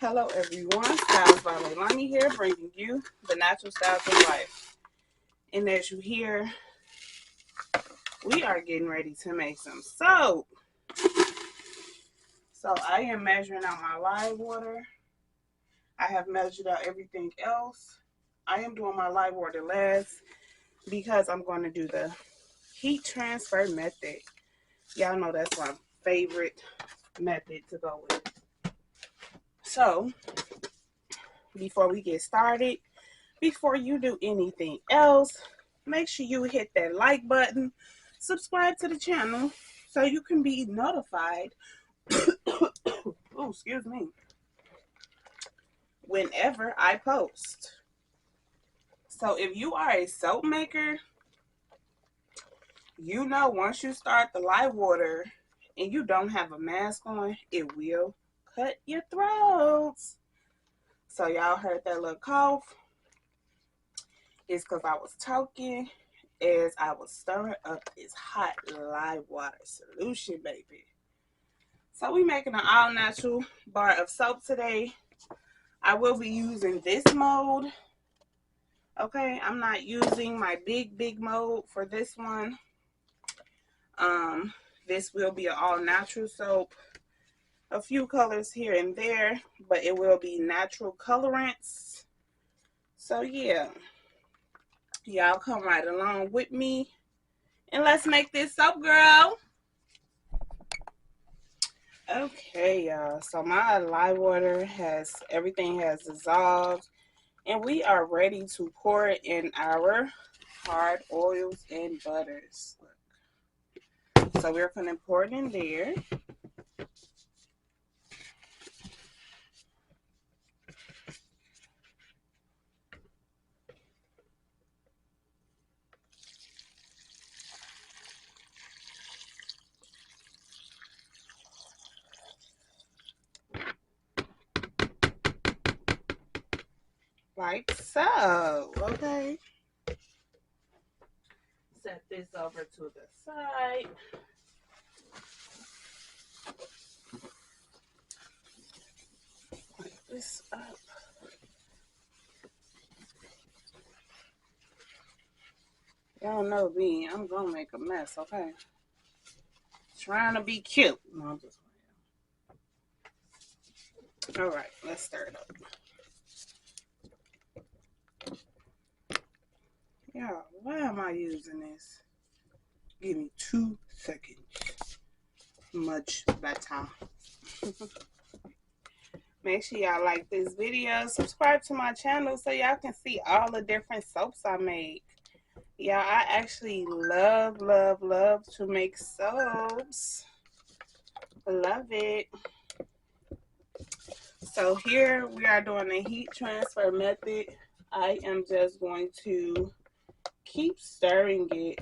Hello everyone, StylesbyLailani here, bringing you the natural styles of life. And as you hear, we are getting ready to make some soap. So I am measuring out my lye water. I have measured out everything else. I am doing my lye water last because I'm going to do the heat transfer method. Y'all know that's my favorite method to go with. So before we get started, before you do anything else, make sure you hit that like button, subscribe to the channel so you can be notified oh, excuse me, whenever I post. So if you are a soap maker, you know once you start the lye water and you don't have a mask on, it will cut your throats. So y'all heard that little cough? It's because I was talking as I was stirring up this hot lye water solution, baby. So we making an all natural bar of soap today. I will be using this mold. Okay, I'm not using my big mold for this one. This will be an all natural soap. A few colors here and there, but it will be natural colorants. So yeah, y'all come right along with me and let's make this soap, girl. Okay, y'all, so my lye water everything has dissolved, and we are ready to pour it in our hard oils and butters. So we're going to pour it in there. Like so, okay. Set this over to the side. Put this up. Y'all know me, I'm gonna make a mess, okay? Trying to be cute. No, I'm just playing. All right, let's stir it up. Yeah, why am I using this? Give me 2 seconds. Much better. Make sure y'all like this video. Subscribe to my channel so y'all can see all the different soaps I make. Y'all, I actually love to make soaps. Love it. So here we are doing the heat transfer method. I am just going to keep stirring it.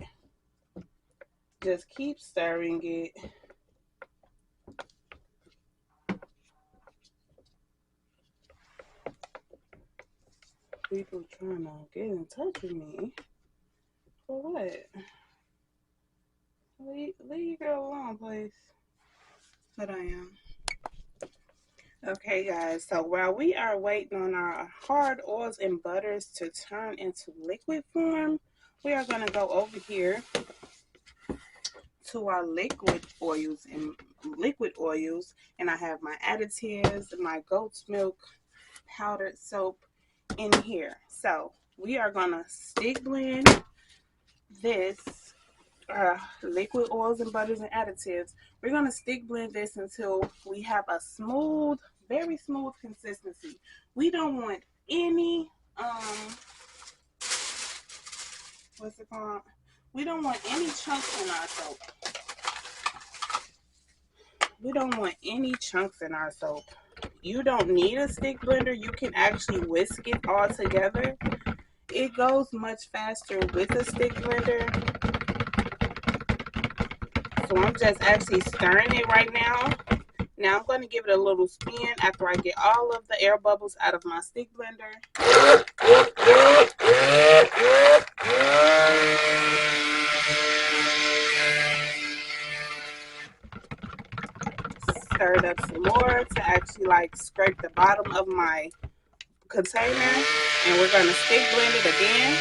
Just keep stirring it. People trying to get in touch with me. For what? Leave your girl alone, please. But I am. Okay, guys. So while we are waiting on our hard oils and butters to turn into liquid form, we are going to go over here to our liquid oils. And I have my additives, my goat's milk powdered soap in here. So we are going to stick blend this liquid oils and butters and additives. We're going to stick blend this until we have a smooth, very smooth consistency. We don't want any what's it called? We don't want any chunks in our soap. We don't want any chunks in our soap. You don't need a stick blender. You can actually whisk it all together. It goes much faster with a stick blender. So I'm just actually stirring it right now. Now I'm going to give it a little spin after I get all of the air bubbles out of my stick blender. stir it up some more to actually like scrape the bottom of my container, and we're gonna stick blend it again.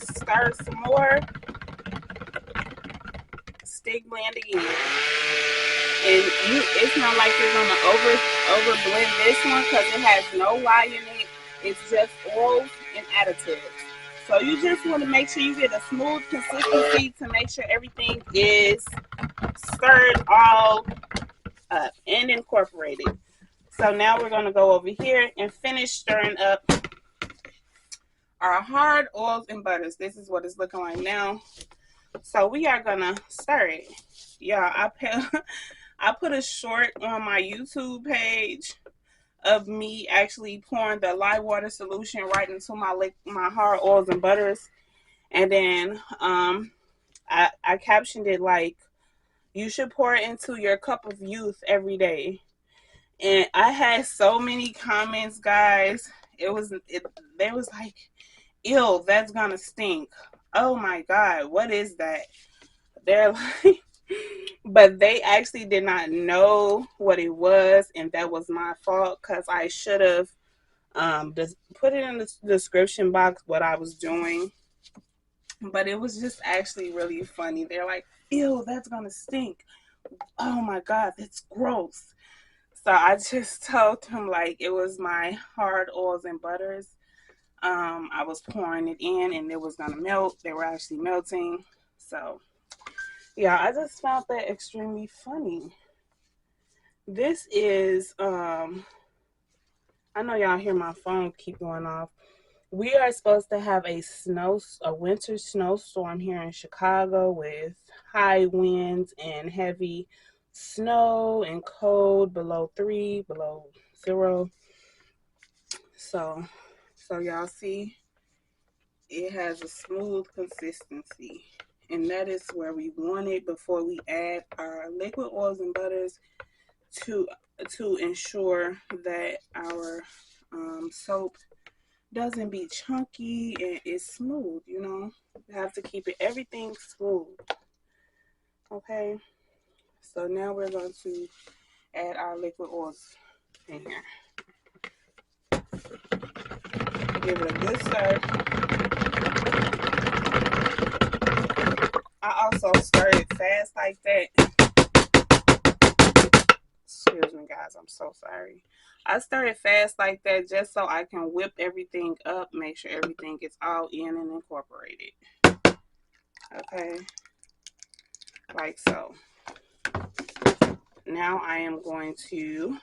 Stir some more. Stick blend again. And it's not like you're gonna over blend this one because it has no lye in it. It's just oils and additives. So you just want to make sure you get a smooth consistency to make sure everything is stirred all up and incorporated. So now we're going to go over here and finish stirring up our hard oils and butters. This is what it's looking like now. So we are going to stir it. Yeah, I put a short on my YouTube page of me actually pouring the lye water solution right into my hard oils and butters. And then I captioned it like, you should pour it into your cup of youth every day. And I had so many comments, guys. They was like, ew, that's gonna stink. Oh my God, what is that? They're like, but they actually did not know what it was, and that was my fault because I should have just put it in the description box what I was doing. But it was just actually really funny. They're like, ew, that's gonna stink. Oh my God, that's gross. So I just told them like it was my hard oils and butters. I was pouring it in and it was gonna melt. They were actually melting. So yeah, I just found that extremely funny. This is I know y'all hear my phone keep going off. We are supposed to have a winter snowstorm here in Chicago with high winds and heavy snow and cold below 0. So y'all see, it has a smooth consistency, and that is where we want it before we add our liquid oils and butters to ensure that our soap doesn't be chunky and it's smooth. You know, you have to keep everything smooth. Okay, so now we're going to add our liquid oils in here. Give it a good stir. I also stir it fast like that. Excuse me, guys, I'm so sorry. I stir it fast like that just so I can whip everything up, make sure everything gets all in and incorporated. Okay, like so. Now I am going to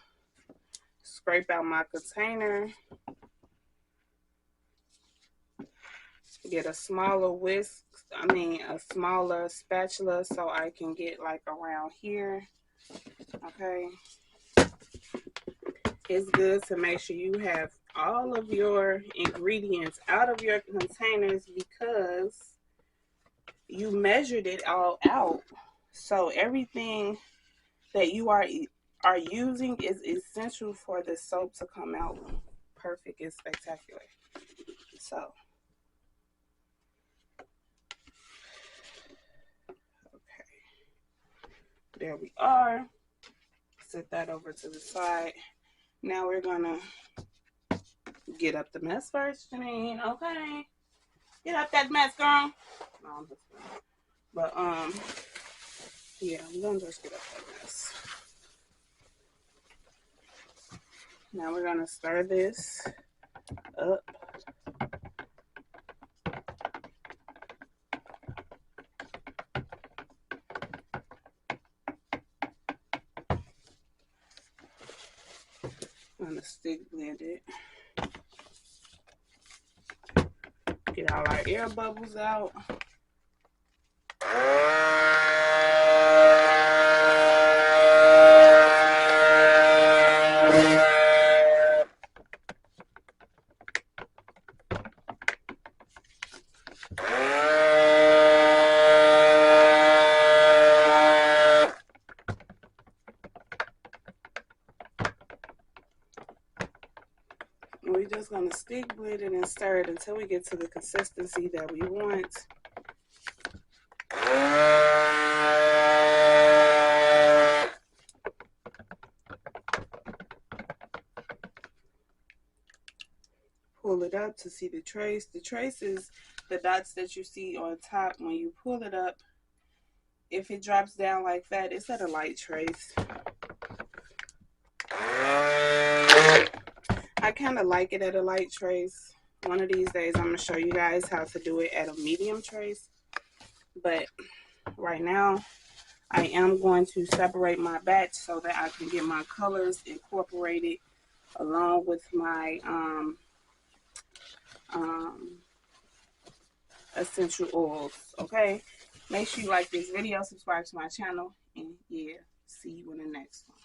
scrape out my container, get a smaller a smaller spatula so I can get like around here. Okay, it's good to make sure you have all of your ingredients out of your containers because you measured it all out. So everything that you are using is essential for the soap to come out perfect and spectacular. So, okay, there we are. Set that over to the side. Now we're gonna get up the mess first, Janine. Okay, get up that mess, girl. No, I'm just kidding. But yeah, we're gonna just get up that mess. Now we're gonna stir this up. I'm gonna stick blend it. Get all our air bubbles out. We're just going to stick blend it and stir it until we get to the consistency that we want. up to see the trace. The trace is the dots that you see on top. When you pull it up, if it drops down like that, it's at a light trace. I kind of like it at a light trace. One of these days, I'm going to show you guys how to do it at a medium trace. But right now, I am going to separate my batch so that I can get my colors incorporated along with my essential oils. Okay, make sure you like this video, subscribe to my channel, and yeah, see you in the next one.